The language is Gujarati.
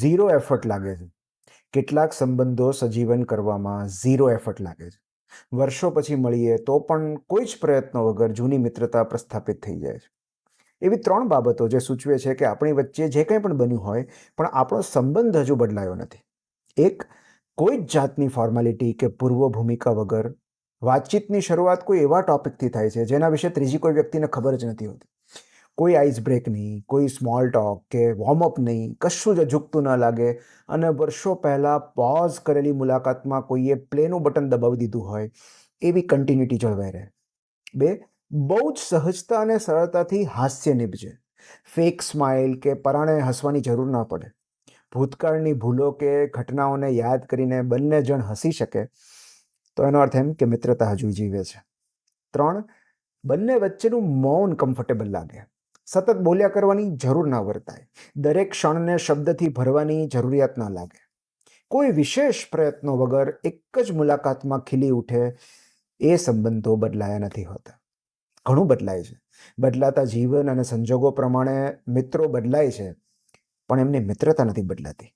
ઝીરો એફર્ટ લાગે છે. કેટલાક સંબંધો સજીવન કરવામાં ઝીરો એફર્ટ લાગે છે. વર્ષો પછી મળીએ તો પણ કોઈ જ પ્રયત્નો વગર જૂની મિત્રતા પ્રસ્થાપિત થઈ જાય છે. એવી 3 બાબતો જે સૂચવે છે કે આપણી વચ્ચે જે કંઈ પણ બન્યું હોય પણ આપણો સંબંધ હજુ બદલાયો નથી. 1. કોઈ જ જાતની ફોર્માલિટી કે પૂર્વ ભૂમિકા વગર વાતચીતની શરૂઆત કોઈ એવા ટોપિકથી થાય છે જેના વિશે ત્રીજી કોઈ વ્યક્તિને ખબર જ નથી હોતી. કોઈ આઈસ બ્રેક નહીં, કોઈ સ્મોલ ટોક કે વોર્મઅપ નહીં, કશું જ અજુગતું ન લાગે અને વર્ષો પહેલાં પોઝ કરેલી મુલાકાતમાં કોઈએ પ્લેનું બટન દબાવી દીધું હોય એવી કન્ટિન્યુટી જળવાઈ રહે. 2. બહુ જ સહજતા અને સરળતાથી હાસ્ય નિભજે. ફેક સ્માઇલ કે પરાણે હસવાની જરૂર ન પડે. ભૂતકાળની ભૂલો કે ઘટનાઓને યાદ કરીને બંને જણ હસી શકે તો એનો અર્થ એમ કે મિત્રતા હજુ જીવે છે. 3. બંને વચ્ચેનું મૌન કમ્ફર્ટેબલ લાગે. સતત બોલ્યા કરવાની જરૂર ના વર્તાય. દરેક ક્ષણને શબ્દથી ભરવાની જરૂરિયાત ના લાગે. કોઈ વિશેષ પ્રયત્નો વગર એક જ મુલાકાતમાં ખીલી ઉઠે એ સંબંધો બદલાયા નથી હોતા. ઘણું બદલાય છે. બદલાતા જીવન અને સંજોગો પ્રમાણે મિત્રો બદલાય છે પણ એમની મિત્રતા નથી બદલાતી.